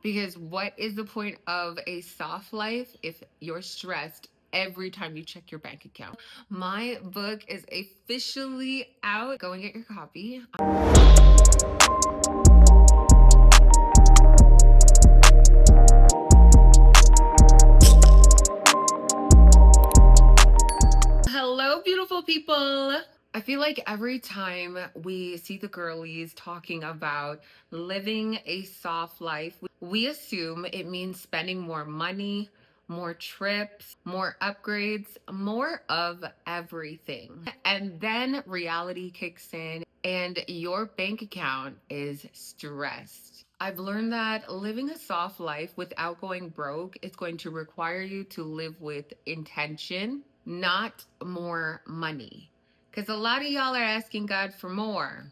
Because what is the point of a soft life if you're stressed every time you check your bank account? My book is officially out. Go and get your copy. Hello, beautiful people. I feel like every time we see the girlies talking about living a soft life, we assume it means spending more money, more trips, more upgrades, more of everything. And then reality kicks in and your bank account is stressed. I've learned that living a soft life without going broke is going to require you to live with intention, not more money. Because a lot of y'all are asking God for more.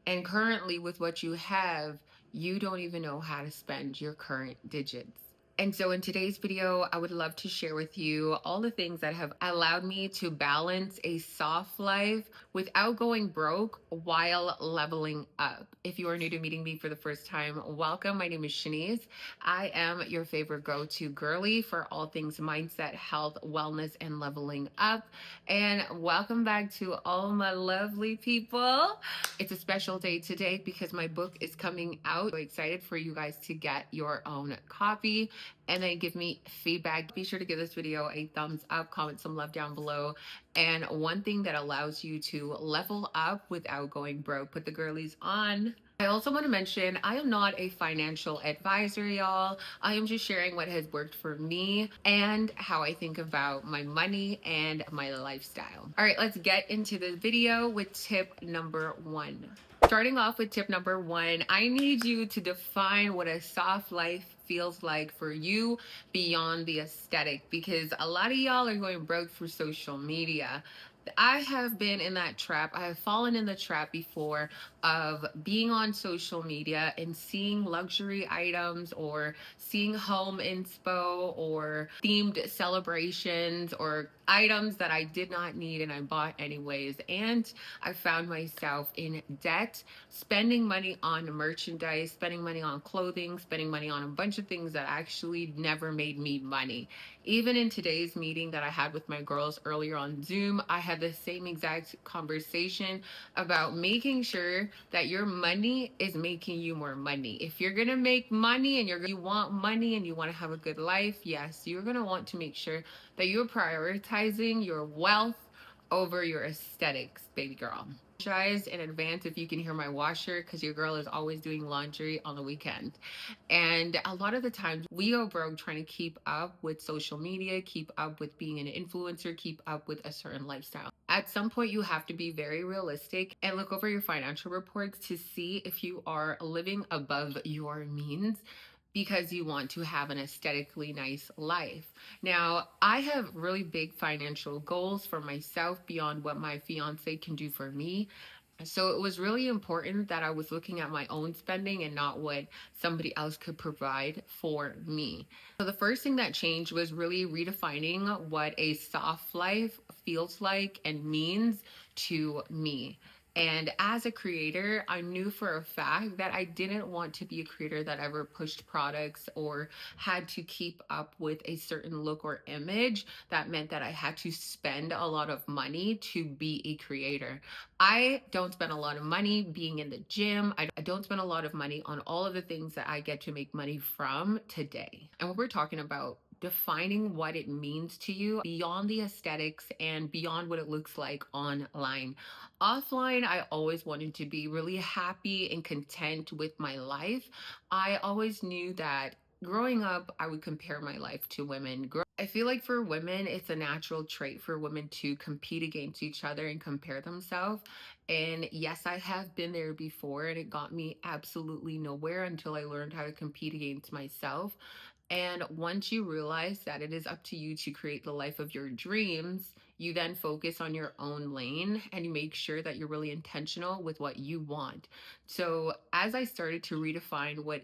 And currently, with what you have, you don't even know how to spend your current digits. And so, in today's video, I would love to share with you all the things that have allowed me to balance a soft life without going broke while leveling up. If you are new to meeting me for the first time, welcome. My name is Shenese. I am your favorite go-to girly for all things mindset, health, wellness, and leveling up. And welcome back to all my lovely people. It's a special day today because my book is coming out. So excited for you guys to get your own copy and then give me feedback. Be sure to give this video a thumbs up, comment some love down below. And one thing that allows you to level up without going broke, put the girlies on. I also want to mention I am not a financial advisor, y'all. I am just sharing what has worked for me and how I think about my money and my lifestyle. All right, let's get into the video with tip number 1. Starting off with tip number 1, I need you to define what a soft life feels like for you beyond the aesthetic, because a lot of y'all are going broke through social media. I have been in that trap. I have fallen in the trap before of being on social media and seeing luxury items or seeing home inspo or themed celebrations or items that I did not need and I bought anyways. And I found myself in debt, spending money on merchandise, spending money on clothing, spending money on a bunch of things that actually never made me money. Even in today's meeting that I had with my girls earlier on Zoom, I had the same exact conversation about making sure that your money is making you more money. If you're gonna make money and you want money and you want to have a good life, yes, you're gonna want to make sure that you're prioritizing your wealth over your aesthetics, baby girl. Apologize in advance if you can hear my washer because your girl is always doing laundry on the weekend. And a lot of the times we go broke trying to keep up with social media, keep up with being an influencer, keep up with a certain lifestyle. At some point, you have to be very realistic and look over your financial reports to see if you are living above your means because you want to have an aesthetically nice life. Now, I have really big financial goals for myself beyond what my fiance can do for me. So it was really important that I was looking at my own spending and not what somebody else could provide for me. So the first thing that changed was really redefining what a soft life feels like and means to me. And as a creator, I knew for a fact that I didn't want to be a creator that ever pushed products or had to keep up with a certain look or image. That meant that I had to spend a lot of money to be a creator. I don't spend a lot of money being in the gym. I don't spend a lot of money on all of the things that I get to make money from today. And when we're talking about defining what it means to you beyond the aesthetics and beyond what it looks like online. Offline, I always wanted to be really happy and content with my life. I always knew that growing up, I would compare my life to women. I feel like for women, it's a natural trait for women to compete against each other and compare themselves. And yes, I have been there before, and it got me absolutely nowhere until I learned how to compete against myself. And once you realize that it is up to you to create the life of your dreams, you then focus on your own lane and you make sure that you're really intentional with what you want. So, as I started to redefine what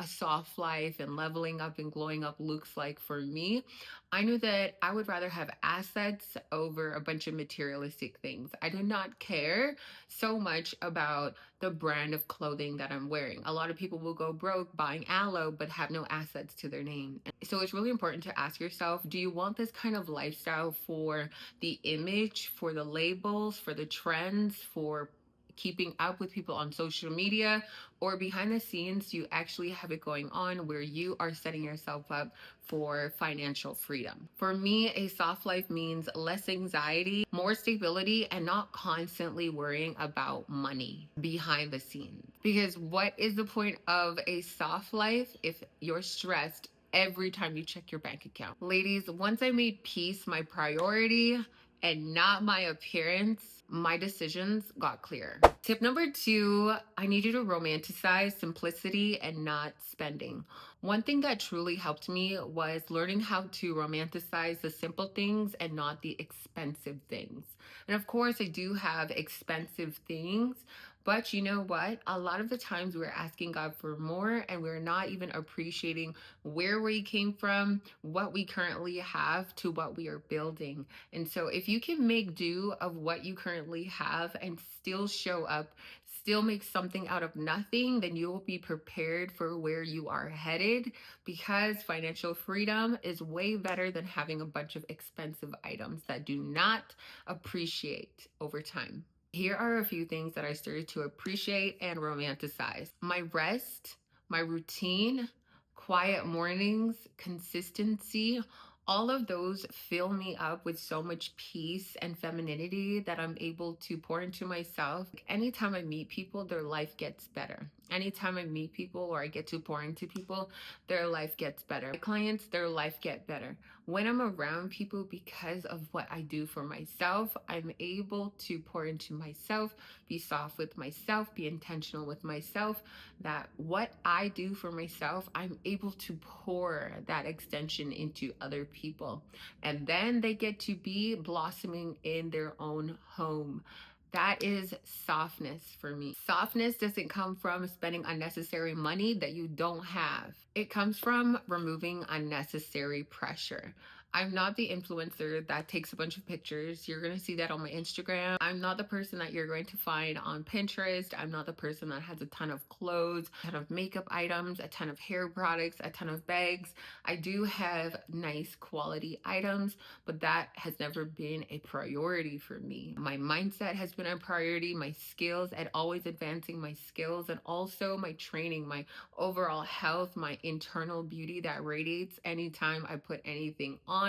a soft life and leveling up and glowing up looks like for me, I knew that I would rather have assets over a bunch of materialistic things. I do not care so much about the brand of clothing that I'm wearing. A lot of people will go broke buying aloe but have no assets to their name. So it's really important to ask yourself, do you want this kind of lifestyle for the image, for the labels, for the trends, for keeping up with people on social media, or behind the scenes you actually have it going on where you are setting yourself up for financial freedom? For me, a soft life means less anxiety, more stability, and not constantly worrying about money behind the scenes. Because what is the point of a soft life if you're stressed every time you check your bank account? Ladies, once I made peace my priority and not my appearance, my decisions got clear. Tip number 2, I need you to romanticize simplicity and not spending. One thing that truly helped me was learning how to romanticize the simple things and not the expensive things. And of course, I do have expensive things, but you know what? A lot of the times we're asking God for more and we're not even appreciating where we came from, what we currently have to what we are building. And so if you can make do of what you currently have and still show up, still make something out of nothing, then you will be prepared for where you are headed, because financial freedom is way better than having a bunch of expensive items that do not appreciate over time. Here are a few things that I started to appreciate and romanticize: my rest, my routine, quiet mornings, consistency. All of those fill me up with so much peace and femininity that I'm able to pour into myself. Anytime I meet people, their life gets better. Anytime I meet people or I get to pour into people, their life gets better. My clients, their life get better. When I'm around people, because of what I do for myself, I'm able to pour into myself, be soft with myself, be intentional with myself, that what I do for myself, I'm able to pour that extension into other people. And then they get to be blossoming in their own home. That is softness for me. Softness doesn't come from spending unnecessary money that you don't have. It comes from removing unnecessary pressure. I'm not the influencer that takes a bunch of pictures. You're going to see that on my Instagram. I'm not the person that you're going to find on Pinterest. I'm not the person that has a ton of clothes, a ton of makeup items, a ton of hair products, a ton of bags. I do have nice quality items, but that has never been a priority for me. My mindset has been a priority, my skills, and always advancing my skills, and also my training, my overall health, my internal beauty that radiates anytime I put anything on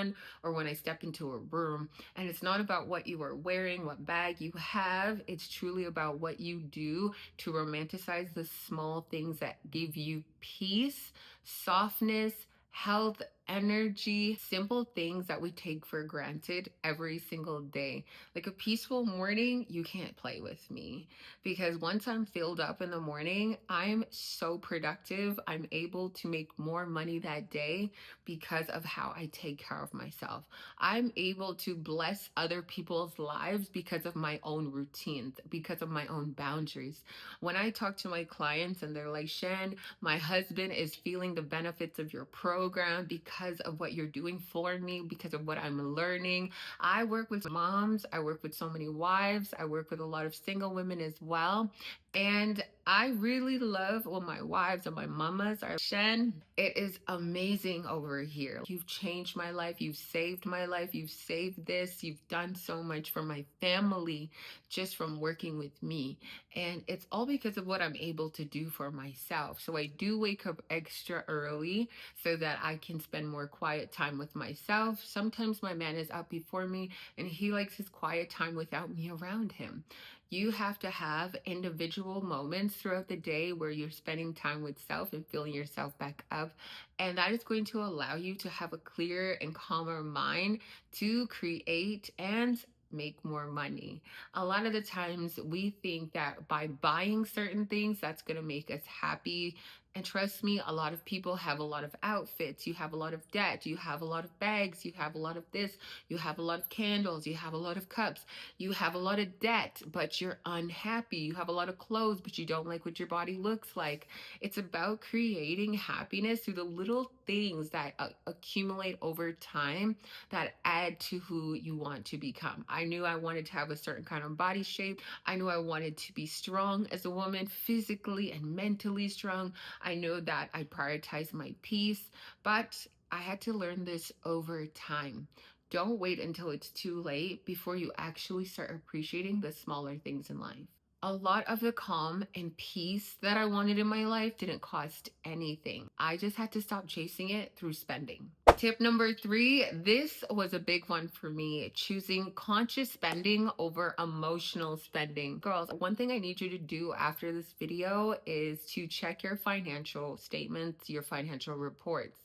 or when I step into a room. And it's not about what you are wearing, what bag you have. It's truly about what you do to romanticize the small things that give you peace, softness, health, energy, simple things that we take for granted every single day. Like a peaceful morning, you can't play with me, because once I'm filled up in the morning, I'm so productive. I'm able to make more money that day because of how I take care of myself. I'm able to bless other people's lives because of my own routines, because of my own boundaries. When I talk to my clients and they're like, Shen, my husband is feeling the benefits of your program because of what you're doing for me, because of what I'm learning. I work with moms, I work with so many wives, I work with a lot of single women as well. And I really love when my wives and my mamas are, Shen, it is amazing over here. You've changed my life. You've saved my life. You've saved this. You've done so much for my family just from working with me. And it's all because of what I'm able to do for myself. So I do wake up extra early so that I can spend more quiet time with myself. Sometimes my man is up before me and he likes his quiet time without me around him. You have to have individual moments throughout the day where you're spending time with self and filling yourself back up. And that is going to allow you to have a clear and calmer mind to create and make more money. A lot of the times we think that by buying certain things, that's going to make us happy. And trust me, a lot of people have a lot of outfits, you have a lot of debt, you have a lot of bags, you have a lot of this, you have a lot of candles, you have a lot of cups, you have a lot of debt, but you're unhappy. You have a lot of clothes, but you don't like what your body looks like. It's about creating happiness through the little things that accumulate over time that add to who you want to become. I knew I wanted to have a certain kind of body shape. I knew I wanted to be strong as a woman, physically and mentally strong. I know that I prioritize my peace, but I had to learn this over time. Don't wait until it's too late before you actually start appreciating the smaller things in life. A lot of the calm and peace that I wanted in my life didn't cost anything. I just had to stop chasing it through spending. Tip number 3, this was a big one for me, choosing conscious spending over emotional spending. Girls, one thing I need you to do after this video is to check your financial statements, your financial reports.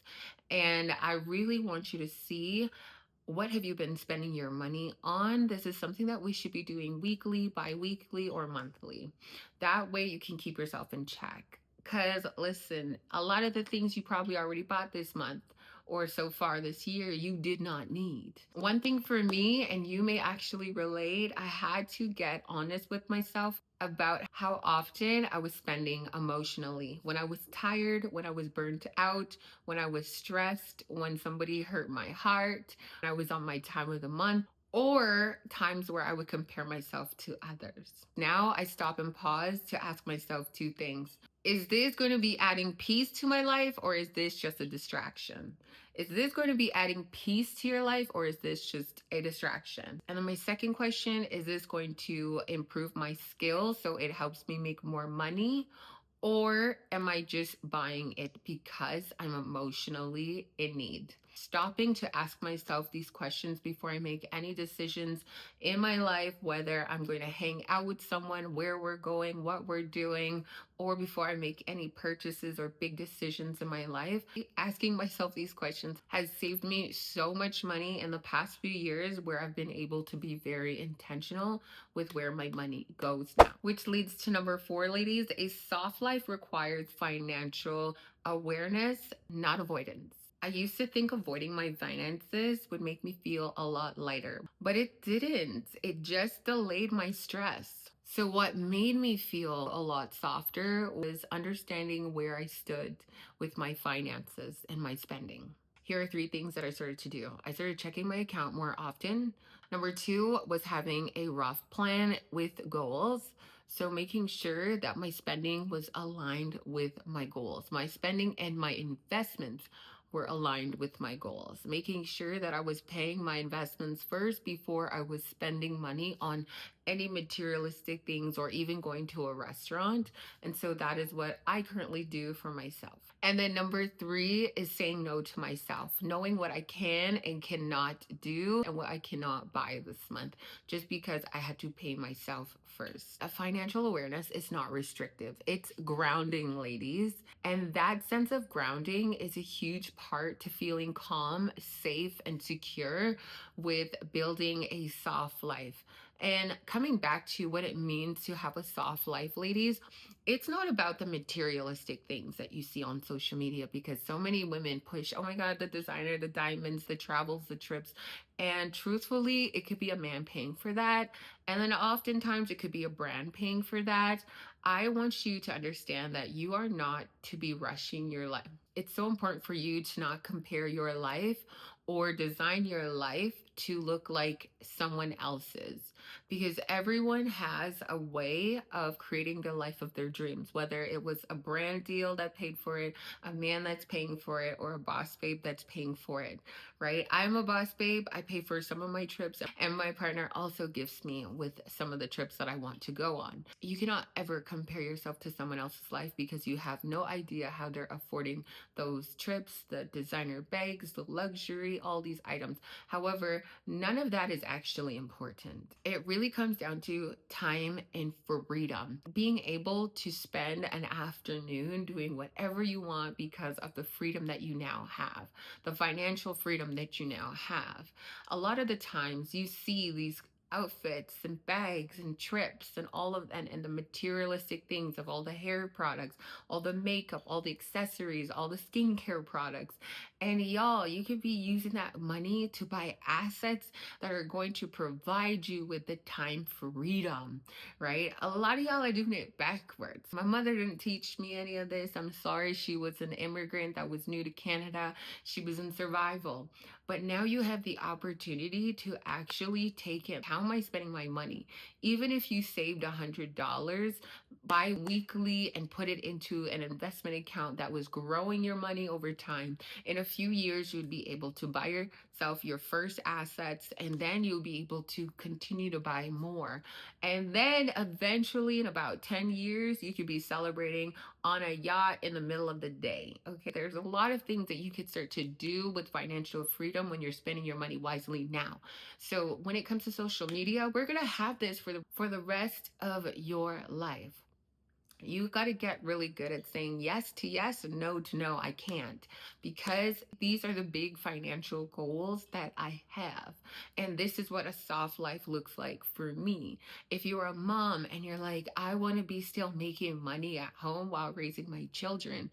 And I really want you to see, what have you been spending your money on? This is something that we should be doing weekly, bi-weekly, or monthly. That way you can keep yourself in check. Because listen, a lot of the things you probably already bought this month or so far this year, you did not need. One thing for me, and you may actually relate, I had to get honest with myself about how often I was spending emotionally. When I was tired, when I was burnt out, when I was stressed, when somebody hurt my heart, when I was on my time of the month, or times where I would compare myself to others. Now I stop and pause to ask myself two things. Is this going to be adding peace to my life, or is this just a distraction? Is this going to be adding peace to your life, or is this just a distraction? And then my second question, is this going to improve my skills so it helps me make more money? Or am I just buying it because I'm emotionally in need? Stopping to ask myself these questions before I make any decisions in my life, whether I'm going to hang out with someone, where we're going, what we're doing, or before I make any purchases or big decisions in my life. Asking myself these questions has saved me so much money in the past few years, where I've been able to be very intentional with where my money goes now. Which leads to number 4, ladies. A soft life requires financial awareness, not avoidance. I used to think avoiding my finances would make me feel a lot lighter, but it didn't. It just delayed my stress. So what made me feel a lot softer was understanding where I stood with my finances and my spending. Here are 3 things that I started to do. I started checking my account more often. Number 2 was having a rough plan with goals. So making sure that my spending was aligned with my goals. My spending and my investments were aligned with my goals. Making sure that I was paying my investments first before I was spending money on any materialistic things or even going to a restaurant. And so that is what I currently do for myself. And then number 3 is saying no to myself, knowing what I can and cannot do and what I cannot buy this month, just because I had to pay myself first. A financial awareness is not restrictive. It's grounding, ladies. And that sense of grounding is a huge part to feeling calm, safe, and secure with building a soft life. And coming back to what it means to have a soft life, ladies, it's not about the materialistic things that you see on social media, because so many women push, oh my God, the designer, the diamonds, the travels, the trips. And truthfully, it could be a man paying for that. And then oftentimes it could be a brand paying for that. I want you to understand that you are not to be rushing your life. It's so important for you to not compare your life or design your life to look like someone else's, because everyone has a way of creating the life of their dreams, whether it was a brand deal that paid for it, a man that's paying for it, or a boss babe that's paying for it, right? I'm a boss babe. I pay for some of my trips, and my partner also gifts me with some of the trips that I want to go on. You cannot ever compare yourself to someone else's life, because you have no idea how they're affording those trips, the designer bags, the luxury, all these items. However, none of that is actually important. It really comes down to time and freedom. Being able to spend an afternoon doing whatever you want because of the freedom that you now have, the financial freedom that you now have. A lot of the times you see these outfits and bags and trips and all of and the materialistic things of all the hair products, all the makeup, all the accessories, all the skincare products. And y'all, you could be using that money to buy assets that are going to provide you with the time freedom, right? A lot of y'all are doing it backwards. My mother didn't teach me any of this. I'm sorry. She was an immigrant that was new to Canada. She was in survival. But now you have the opportunity to actually take it. How am I spending my money? Even if you saved $100 bi-weekly and put it into an investment account that was growing your money over time, in a few years, you'd be able to buy yourself your first assets, and then you'll be able to continue to buy more. And then eventually, in about 10 years, you could be celebrating on a yacht in the middle of the day. Okay, there's a lot of things that you could start to do with financial freedom when you're spending your money wisely now. So when it comes to social media, we're gonna have this for the rest of your life. You got to get really good at saying yes to yes and no to no, I can't, because these are the big financial goals that I have. And this is what a soft life looks like for me. If you're a mom and you're like, I want to be still making money at home while raising my children,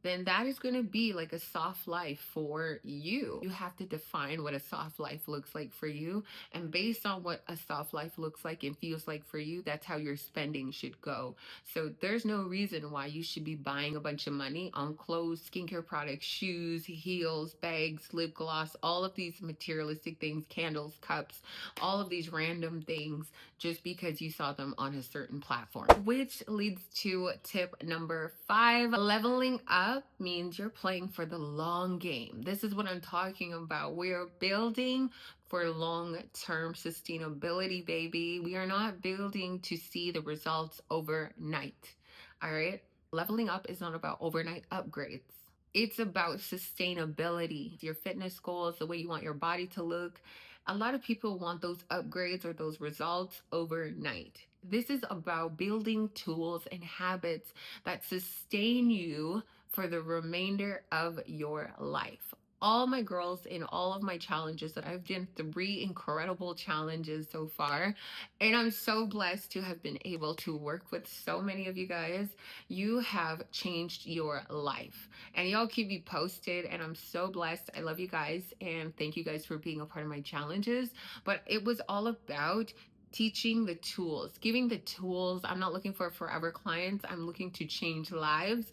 then that is going to be like a soft life for you. You have to define what a soft life looks like for you. And based on what a soft life looks like and feels like for you, that's how your spending should go. So there's no reason why you should be buying a bunch of money on clothes, skincare products, shoes, heels, bags, lip gloss, all of these materialistic things, candles, cups, all of these random things just because you saw them on a certain platform. Which leads to tip number 5. Leveling up means you're playing for the long game. This is what I'm talking about. We're building for long-term sustainability, baby. We are not building to see the results overnight. All right? Leveling up is not about overnight upgrades. It's about sustainability, your fitness goals, the way you want your body to look. A lot of people want those upgrades or those results overnight. This is about building tools and habits that sustain you for the remainder of your life. All my girls in all of my challenges that I've done 3 incredible challenges so far. And I'm so blessed to have been able to work with so many of you guys. You have changed your life. And y'all keep me posted. And I'm so blessed. I love you guys. And thank you guys for being a part of my challenges. But it was all about teaching the tools, giving the tools. I'm not looking for forever clients. I'm looking to change lives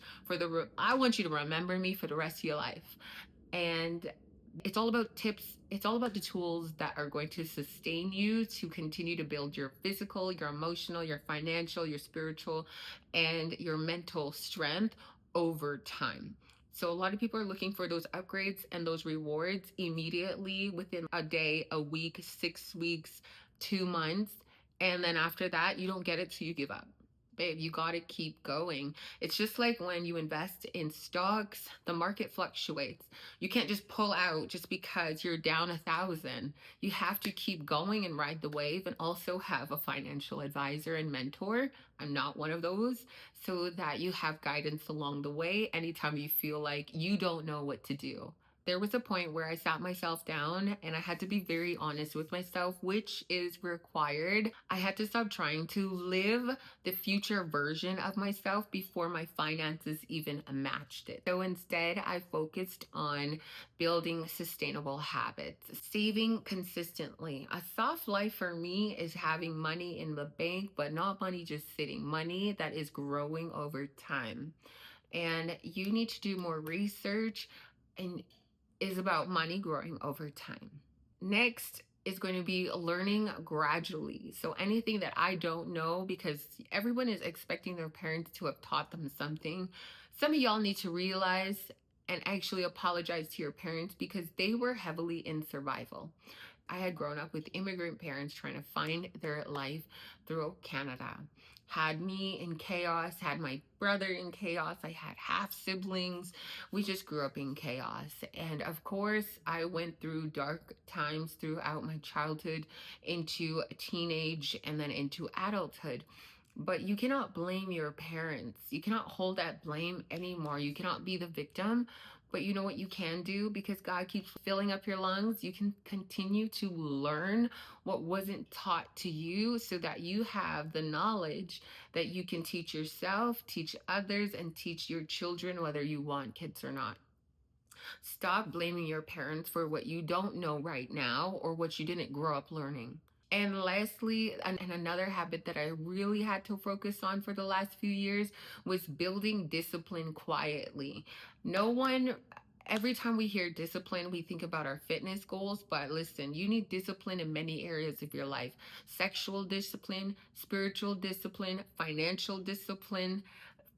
I want you to remember me for the rest of your life. And it's all about tips. It's all about the tools that are going to sustain you to continue to build your physical, your emotional, your financial, your spiritual, and your mental strength over time. So a lot of people are looking for those upgrades and those rewards immediately within a day, a week, 6 weeks, 2 months. And then after that, you don't get it, so you give up. Babe, you got to keep going. It's just like when you invest in stocks, the market fluctuates. You can't just pull out just because you're down 1,000. You have to keep going and ride the wave, and also have a financial advisor and mentor. I'm not one of those, so that you have guidance along the way anytime you feel like you don't know what to do. There was a point where I sat myself down and I had to be very honest with myself, which is required. I had to stop trying to live the future version of myself before my finances even matched it. So instead, I focused on building sustainable habits, saving consistently. A soft life for me is having money in the bank, but not money just sitting, money that is growing over time. And you need to do more research and is about money growing over time. Next is going to be learning gradually. So anything that I don't know, because everyone is expecting their parents to have taught them something. Some of y'all need to realize and actually apologize to your parents because they were heavily in survival. I had grown up with immigrant parents trying to find their life through Canada. Had me in chaos, had my brother in chaos. I had half siblings. We just grew up in chaos. And of course, I went through dark times throughout my childhood, into teenage, and then into adulthood. But you cannot blame your parents. You cannot hold that blame anymore. You cannot be the victim, But you know what you can do? Because God keeps filling up your lungs, you can continue to learn what wasn't taught to you so that you have the knowledge that you can teach yourself, teach others, and teach your children, whether you want kids or not. Stop blaming your parents for what you don't know right now or what you didn't grow up learning. And lastly, and another habit that I really had to focus on for the last few years was building discipline quietly. No one, every time we hear discipline, we think about our fitness goals, but listen, you need discipline in many areas of your life: sexual discipline, spiritual discipline, financial discipline,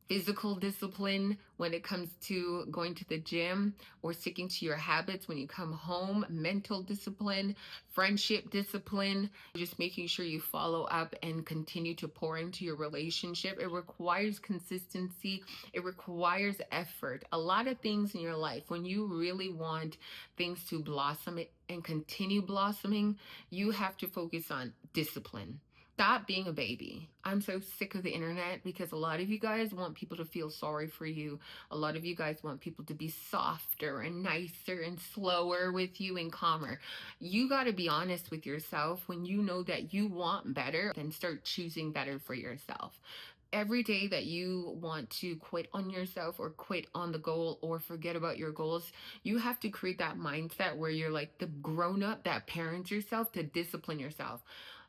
physical discipline when it comes to going to the gym or sticking to your habits when you come home, mental discipline, friendship discipline, just making sure you follow up and continue to pour into your relationship. It requires consistency, it requires effort. A lot of things in your life, when you really want things to blossom and continue blossoming, you have to focus on discipline. Stop being a baby. I'm so sick of the internet because a lot of you guys want people to feel sorry for you. A lot of you guys want people to be softer and nicer and slower with you and calmer. You got to be honest with yourself. When you know that you want better, then start choosing better for yourself. Every day that you want to quit on yourself or quit on the goal or forget about your goals, you have to create that mindset where you're like the grown up that parents yourself to discipline yourself.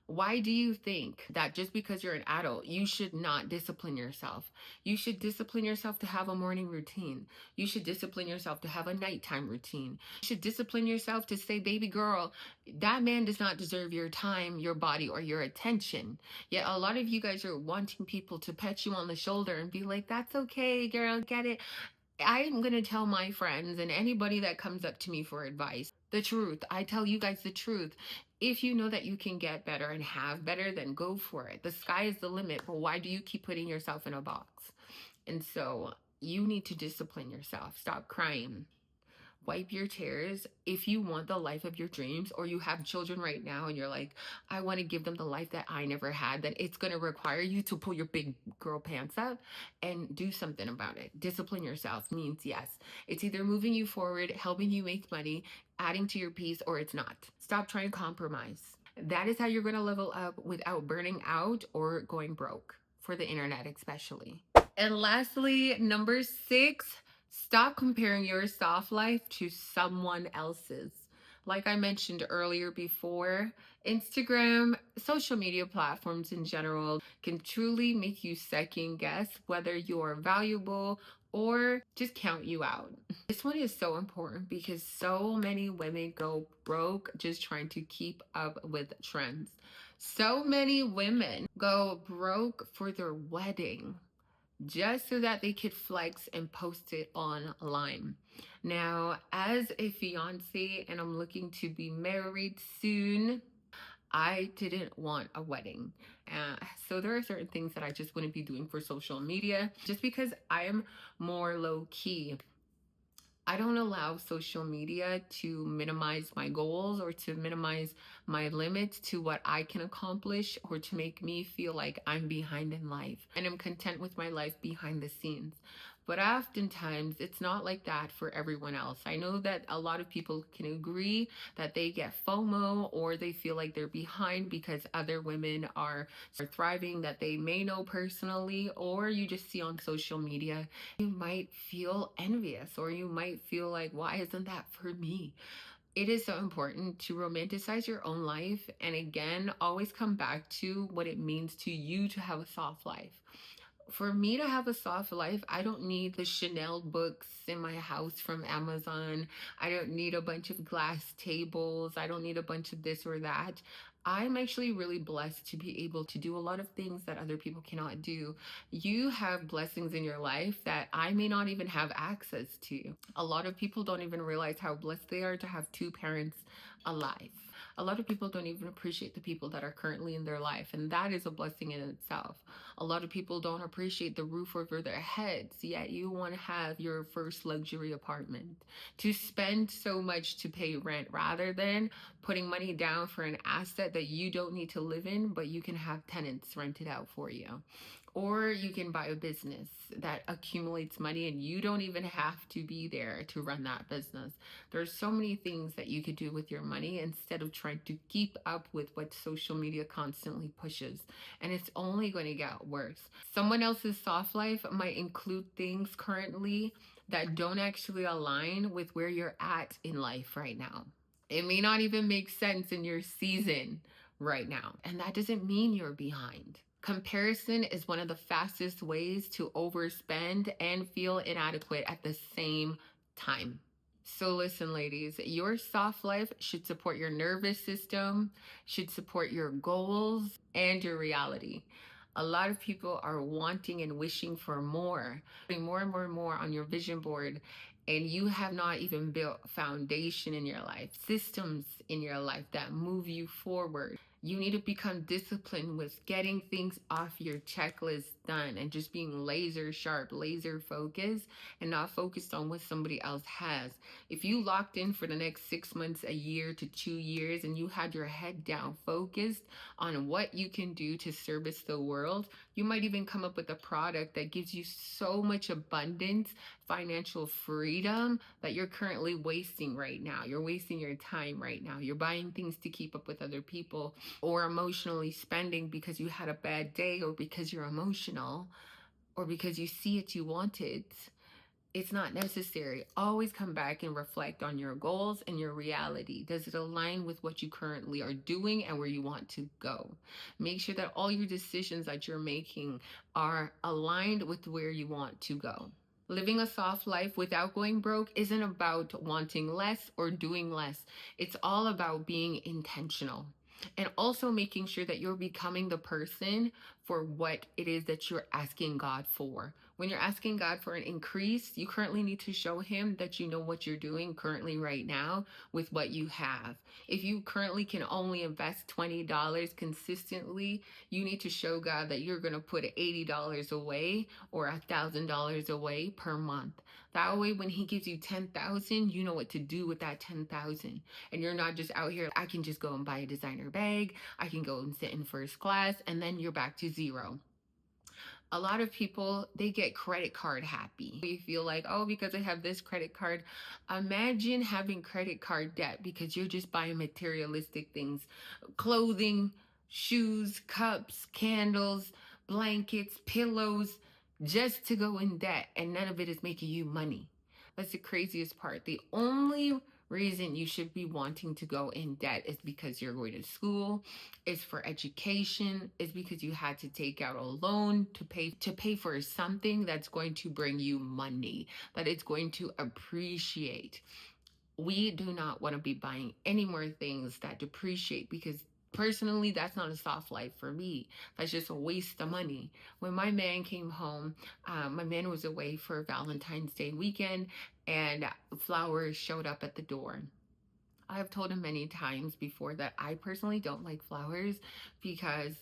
Why do you think that just because you're an adult, you should not discipline yourself? You should discipline yourself to have a morning routine. You should discipline yourself to have a nighttime routine. You should discipline yourself to say, baby girl, that man does not deserve your time, your body, or your attention. Yet a lot of you guys are wanting people to pet you on the shoulder and be like, that's okay, girl, get it. I'm going to tell my friends and anybody that comes up to me for advice the truth. I tell you guys the truth. If you know that you can get better and have better, then go for it. The sky is the limit. But why do you keep putting yourself in a box? And so you need to discipline yourself. Stop crying. Wipe your tears. If you want the life of your dreams, or you have children right now and you're like, I want to give them the life that I never had, then it's going to require you to pull your big girl pants up and do something about it. Discipline yourself means yes, it's either moving you forward, helping you make money, adding to your peace, or it's not. Stop trying to compromise. That is how you're going to level up without burning out or going broke, for the internet especially. And lastly, number 6, stop comparing your soft life to someone else's. Like I mentioned earlier before, Instagram, social media platforms in general can truly make you second guess whether you're valuable or just count you out. This one is so important because so many women go broke just trying to keep up with trends. So many women go broke for their wedding just so that they could flex and post it online. Now, as a fiance and I'm looking to be married soon, I didn't want a wedding. So there are certain things that I just wouldn't be doing for social media just because I'm more low key. I don't allow social media to minimize my goals or to minimize my limits to what I can accomplish or to make me feel like I'm behind in life and I'm content with my life behind the scenes. But oftentimes it's not like that for everyone else. I know that a lot of people can agree that they get FOMO or they feel like they're behind because other women are thriving that they may know personally, or you just see on social media. You might feel envious or you might feel like, why isn't that for me? It is so important to romanticize your own life and again, always come back to what it means to you to have a soft life. For me to have a soft life, I don't need the Chanel books in my house from Amazon. I don't need a bunch of glass tables. I don't need a bunch of this or that. I'm actually really blessed to be able to do a lot of things that other people cannot do. You have blessings in your life that I may not even have access to. A lot of people don't even realize how blessed they are to have 2 parents alive. A lot of people don't even appreciate the people that are currently in their life, and that is a blessing in itself. A lot of people don't appreciate the roof over their heads, yet you want to have your first luxury apartment. To spend so much to pay rent rather than putting money down for an asset that you don't need to live in, but you can have tenants rent it out for you. or you can buy a business that accumulates money and you don't even have to be there to run that business. There's so many things that you could do with your money instead of trying to keep up with what social media constantly pushes. And it's only going to get worse. Someone else's soft life might include things currently that don't actually align with where you're at in life right now. It may not even make sense in your season right now. And that doesn't mean you're behind. Comparison is one of the fastest ways to overspend and feel inadequate at the same time. So listen, ladies, your soft life should support your nervous system, should support your goals and your reality. A lot of people are wanting and wishing for more, putting more and more and more on your vision board, and you have not even built foundation in your life, systems in your life that move you forward. You need to become disciplined with getting things off your checklist done and just being laser sharp, laser focused, and not focused on what somebody else has. If you locked in for the next 6 months, a year to 2 years, and you had your head down focused on what you can do to service the world, you might even come up with a product that gives you so much abundance, financial freedom, that you're currently wasting right now. You're wasting your time right now. You're buying things to keep up with other people, or emotionally spending because you had a bad day, or because you're emotional, or because you see it, you want it. It's not necessary. Always come back and reflect on your goals and your reality. Does it align with what you currently are doing and where you want to go? Make sure that all your decisions that you're making are aligned with where you want to go. Living a soft life without going broke isn't about wanting less or doing less. It's all about being intentional. And also making sure that you're becoming the person for what it is that you're asking God for. When you're asking God for an increase, you currently need to show Him that you know what you're doing currently right now with what you have. If you currently can only invest $20 consistently, you need to show God that you're going to put $80 away or $1,000 away per month. That way, when He gives you 10,000, you know what to do with that 10,000. And you're not just out here, I can just go and buy a designer bag, I can go and sit in first class, and then you're back to zero. A lot of people, they get credit card happy. You feel like, oh, because I have this credit card. Imagine having credit card debt because you're just buying materialistic things, clothing, shoes, cups, candles, blankets, pillows, just to go in debt, and none of it is making you money. That's the craziest part. The only reason you should be wanting to go in debt is because you're going to school, is for education, is because you had to take out a loan to pay for something that's going to bring you money, that it's going to appreciate. We do not want to be buying any more things that depreciate, because personally, that's not a soft life for me. That's just a waste of money. When my man came home, my man was away for Valentine's Day weekend, and flowers showed up at the door. I've told him many times before that I personally don't like flowers, because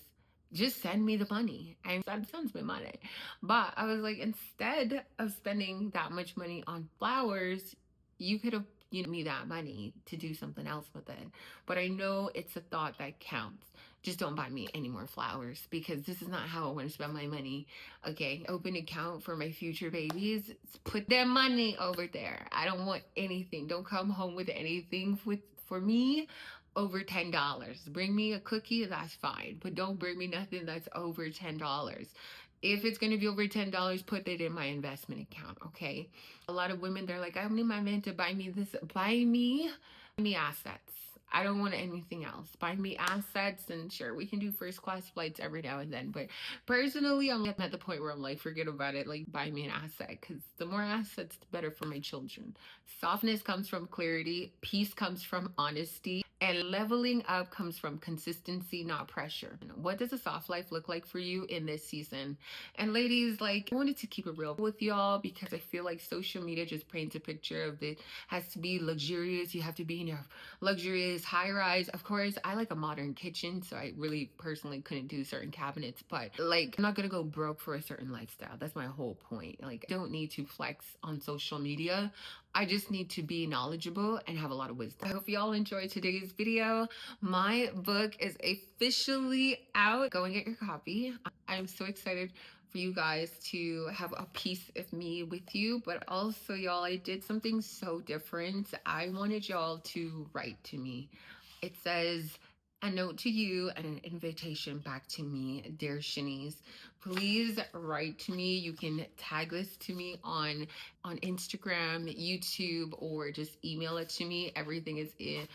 just send me the money. And that sends me money. But I was like, instead of spending that much money on flowers, you could have me that money to do something else with it. But I know it's a thought that counts. Just don't buy me any more flowers, because this is not how I want to spend my money. Okay, open account for my future babies. Put their money over there. I don't want anything. Don't come home with anything for me over $10. Bring me a cookie, that's fine. But don't bring me nothing that's over $10. If it's going to be over $10, put it in my investment account, okay? A lot of women, they're like, I need my man to buy me this. Buy me assets. I don't want anything else. Buy me assets, and sure, we can do first class flights every now and then. But personally, I'm at the point where I'm like, forget about it. Like, buy me an asset, because the more assets, the better for my children. Softness comes from clarity. Peace comes from honesty. And leveling up comes from consistency, not pressure. What does a soft life look like for you in this season? And ladies, like, I wanted to keep it real with y'all, because I feel like social media just paints a picture of it has to be luxurious. You have to be in your luxurious high rise. Of course, I like a modern kitchen, so I really personally couldn't do certain cabinets, but like, I'm not gonna go broke for a certain lifestyle. That's my whole point. Like, I don't need to flex on social media. I just need to be knowledgeable and have a lot of wisdom. I hope y'all enjoyed today's video. My book is officially out. Go and get your copy. I'm so excited for you guys to have a piece of me with you. But also, y'all, I did something so different. I wanted y'all to write to me. It says, a note to you and an invitation back to me, dear Shenese. Please write to me. You can tag this to me on Instagram, YouTube, or just email it to me. Everything is in,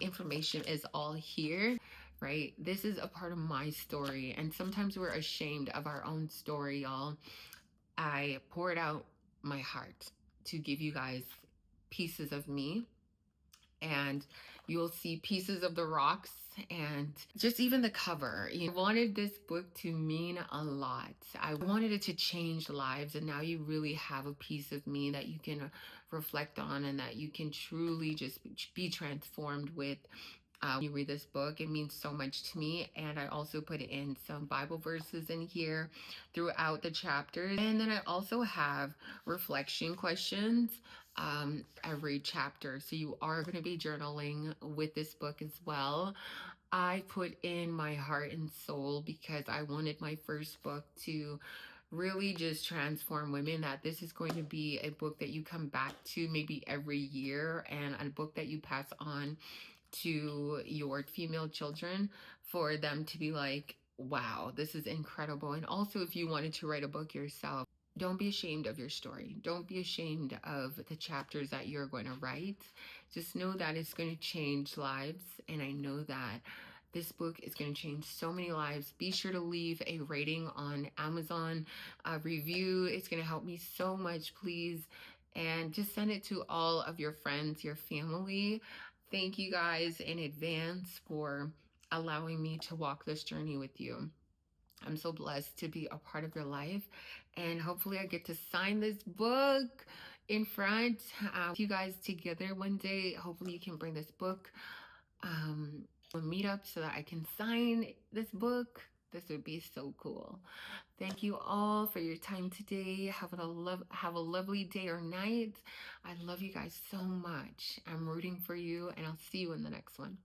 information is all here, right? This is a part of my story, and sometimes we're ashamed of our own story, y'all. I poured out my heart to give you guys pieces of me, and you'll see pieces of the rocks and just even the cover. You wanted this book to mean a lot. I wanted it to change lives, and now you really have a piece of me that you can reflect on and that you can truly just be transformed with. When you read this book, it means so much to me. And I also put in some Bible verses in here throughout the chapters. And then I also have reflection questions every chapter. So you are going to be journaling with this book as well. I put in my heart and soul because I wanted my first book to really just transform women, that this is going to be a book that you come back to maybe every year, and a book that you pass on to your female children for them to be like, wow, this is incredible. And also, if you wanted to write a book yourself, don't be ashamed of your story. Don't be ashamed of the chapters that you're going to write. Just know that it's going to change lives. And I know that this book is going to change so many lives. Be sure to leave a rating on Amazon, a review. It's going to help me so much, please. And just send it to all of your friends, your family. Thank you guys in advance for allowing me to walk this journey with you. I'm so blessed to be a part of your life, and hopefully I get to sign this book in front with you guys together one day. Hopefully you can bring this book a meetup so that I can sign this book. This would be so cool. Thank you all for your time today. Have a lovely day or night. I love you guys so much. I'm rooting for you, and I'll see you in the next one.